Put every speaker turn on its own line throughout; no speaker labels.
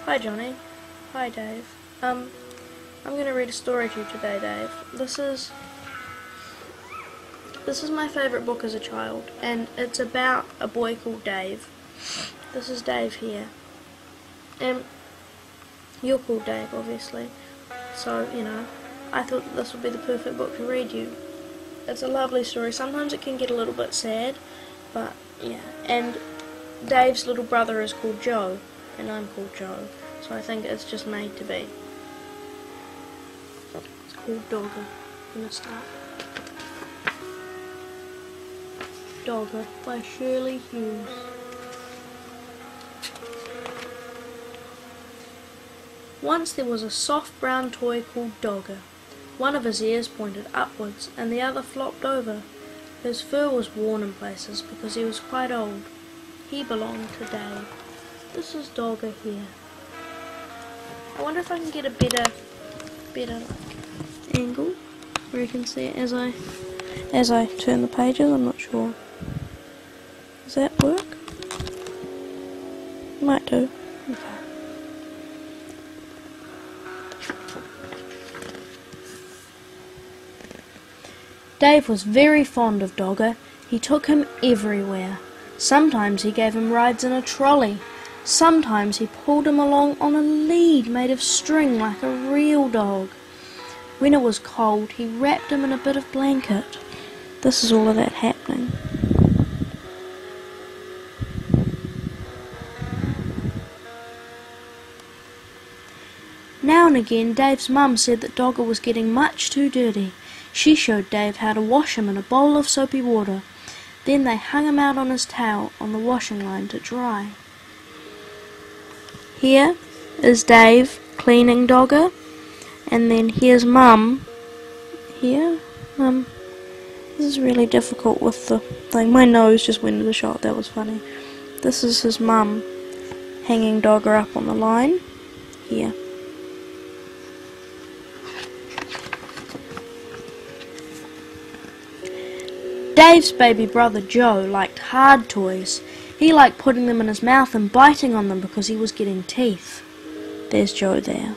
Hi Johnny. Hi Dave. I'm going to read a story to you today, Dave. This is my favourite book as a child, and it's about a boy called Dave. This is Dave here. And you're called Dave, obviously. So, I thought this would be the perfect book to read you. It's a lovely story. Sometimes it can get a little bit sad, but yeah. And Dave's little brother is called Joe, and I'm called Joe. So I think it's just made to be. It's called Dogger. I'm gonna start. Dogger by Shirley Hughes. Once there was a soft brown toy called Dogger. One of his ears pointed upwards and the other flopped over. His fur was worn in places because he was quite old. He belonged to Dave. This is Dogger here. I wonder if I can get a better angle where you can see it as I turn the pages. I'm not sure. Does that work? Might do. Okay. Dave was very fond of Dogger. He took him everywhere. Sometimes he gave him rides in a trolley. Sometimes he pulled him along on a lead made of string like a real dog. When it was cold, he wrapped him in a bit of blanket. This is all of that happening. Now and again, Dave's mum said that Dogger was getting much too dirty. She showed Dave how to wash him in a bowl of soapy water. Then they hung him out on his tail on the washing line to dry. Here is Dave cleaning Dogger, and then here's Mum here. This is really difficult with the thing. My nose just went into the shot, that was funny. This is his mum hanging Dogger up on the line here. Dave's baby brother Joe liked hard toys. He liked putting them in his mouth and biting on them because he was getting teeth. There's Joe there.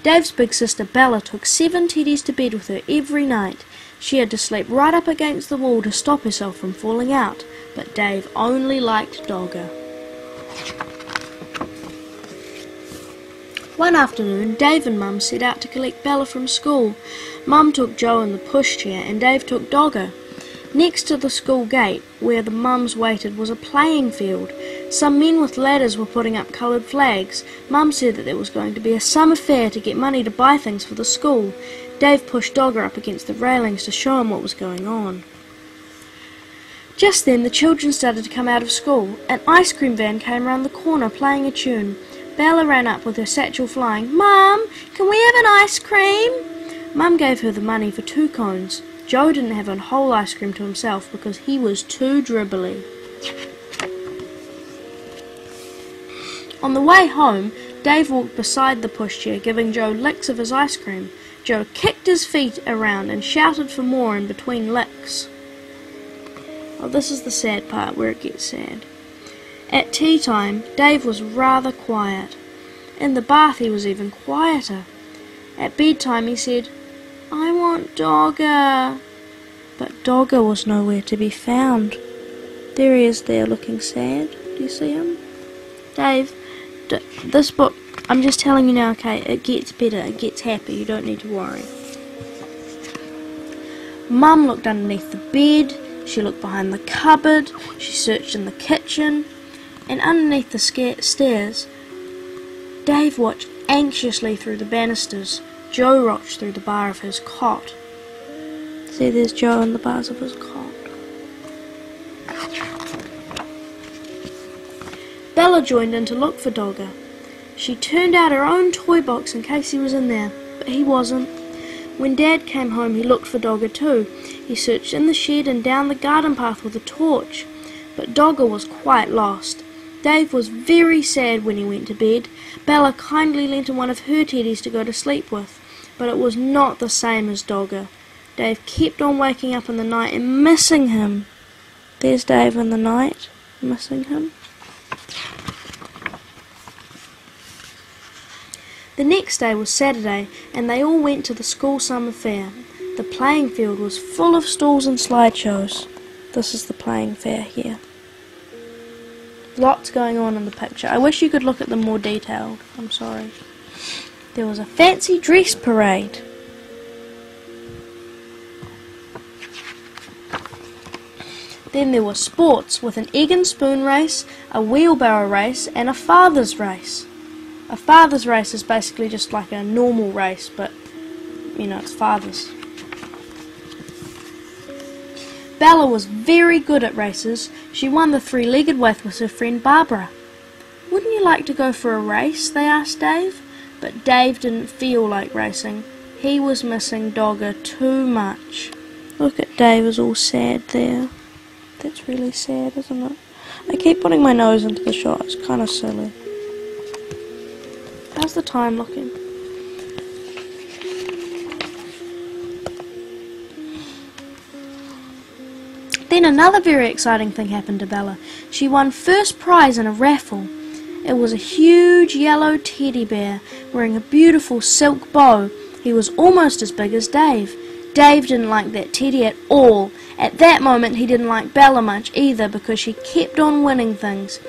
Dave's big sister Bella took 7 teddies to bed with her every night. She had to sleep right up against the wall to stop herself from falling out, but Dave only liked Dogger. One afternoon, Dave and Mum set out to collect Bella from school. Mum took Joe in the pushchair and Dave took Dogger. Next to the school gate, where the mums waited, was a playing field. Some men with ladders were putting up coloured flags. Mum said that there was going to be a summer fair to get money to buy things for the school. Dave pushed Dogger up against the railings to show him what was going on. Just then the children started to come out of school. An ice cream van came round the corner playing a tune. Bella ran up with her satchel flying. "Mum, can we have an ice cream?" Mum gave her the money for 2 cones. Joe didn't have a whole ice cream to himself because he was too dribbly. On the way home, Dave walked beside the pushchair, giving Joe licks of his ice cream. Joe kicked his feet around and shouted for more in between licks. Oh, this is the sad part where it gets sad. At tea time, Dave was rather quiet. In the bath he was even quieter. At bedtime he said, "I want Dogger." But Dogger was nowhere to be found. There he is there looking sad. Do you see him? Dave, this book, I'm just telling you now, okay, it gets better, it gets happy, you don't need to worry. Mum looked underneath the bed, she looked behind the cupboard, she searched in the kitchen, and underneath the stairs, Dave watched anxiously through the banisters. Joe rocked through the bar of his cot. See, there's Joe in the bars of his cot. Bella joined in to look for Dogger. She turned out her own toy box in case he was in there, but he wasn't. When Dad came home, he looked for Dogger too. He searched in the shed and down the garden path with a torch, but Dogger was quite lost. Dave was very sad when he went to bed. Bella kindly lent him one of her teddies to go to sleep with, but it was not the same as Dogger. Dave kept on waking up in the night and missing him. There's Dave in the night, missing him. The next day was Saturday, and they all went to the school summer fair. The playing field was full of stalls and slideshows. This is the playing fair here. Lots going on in the picture. I wish you could look at them more detailed. I'm sorry. There was a fancy dress parade. Then there were sports with an egg and spoon race, a wheelbarrow race, and a father's race. A father's race is basically just like a normal race, but, you know, it's fathers. Bella was very good at races. She won the three-legged with her friend Barbara. "Wouldn't you like to go for a race?" they asked Dave. But Dave didn't feel like racing. He was missing Dogger too much. Look at Dave is all sad there. That's really sad, isn't it? I keep putting my nose into the shot. It's kind of silly. How's the time looking? Then another very exciting thing happened to Bella. She won first prize in a raffle. It was a huge yellow teddy bear wearing a beautiful silk bow. He was almost as big as Dave. Dave didn't like that teddy at all. At that moment he didn't like Bella much either because she kept on winning things.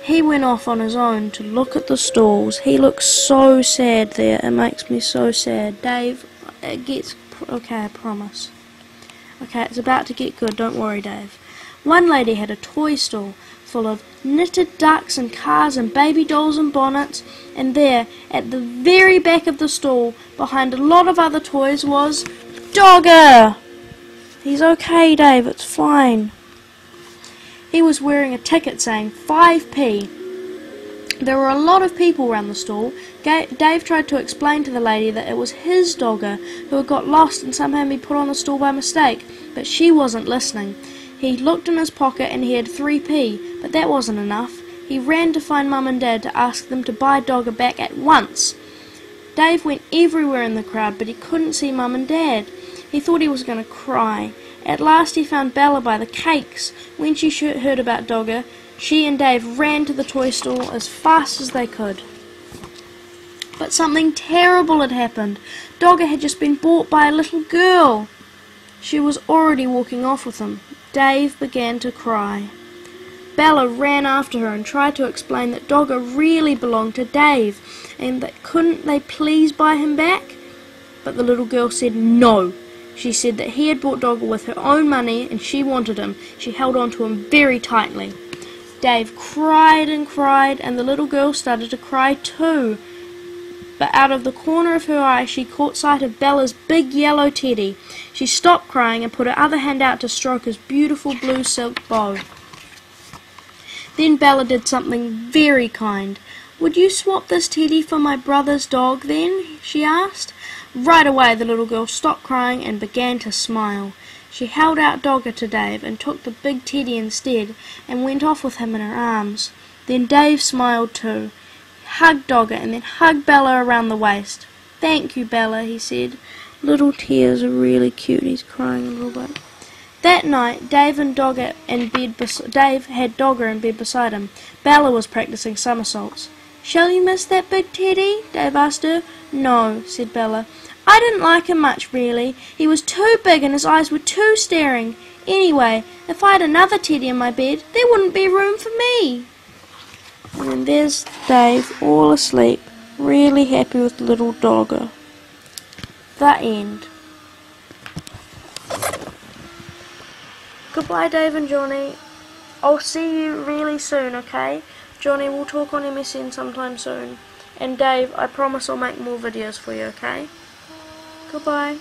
He went off on his own to look at the stalls. He looks so sad there. It makes me so sad. Dave, it gets... okay, I promise. Okay, it's about to get good. Don't worry, Dave. One lady had a toy stall full of knitted ducks and cars and baby dolls and bonnets, and there, at the very back of the stall, behind a lot of other toys, was Dogger! He's okay, Dave, it's fine. He was wearing a ticket saying 5p. There were a lot of people around the stall. Dave tried to explain to the lady that it was his Dogger who had got lost and somehow been put on the stall by mistake, but she wasn't listening. He looked in his pocket and he had 3p, but that wasn't enough. He ran to find Mum and Dad to ask them to buy Dogger back at once. Dave went everywhere in the crowd, but he couldn't see Mum and Dad. He thought he was going to cry. At last he found Bella by the cakes. When she heard about Dogger, she and Dave ran to the toy store as fast as they could. But something terrible had happened. Dogger had just been bought by a little girl. She was already walking off with him. Dave began to cry. Bella ran after her and tried to explain that Dogger really belonged to Dave and that couldn't they please buy him back? But the little girl said no. She said that he had bought Dogger with her own money and she wanted him. She held on to him very tightly. Dave cried and cried, and the little girl started to cry too. But out of the corner of her eye she caught sight of Bella's big yellow teddy. She stopped crying and put her other hand out to stroke his beautiful blue silk bow. Then Bella did something very kind. "Would you swap this teddy for my brother's dog then?" she asked. Right away the little girl stopped crying and began to smile. She held out Dogger to Dave and took the big teddy instead and went off with him in her arms. Then Dave smiled too. He hugged Dogger and then hugged Bella around the waist. "Thank you, Bella," he said. Little tears are really cute. He's crying a little bit. That night, Dave had Dogger in bed beside him. Bella was practicing somersaults. "Shall you miss that big teddy?" Dave asked her. "No," said Bella. "I didn't like him much, really. He was too big and his eyes were too staring. Anyway, if I had another teddy in my bed, there wouldn't be room for me." And then there's Dave, all asleep, really happy with little Dogger. The end. Goodbye, Dave and Johnny. I'll see you really soon, okay? Johnny, we'll talk on MSN sometime soon. And Dave, I promise I'll make more videos for you, okay? Goodbye.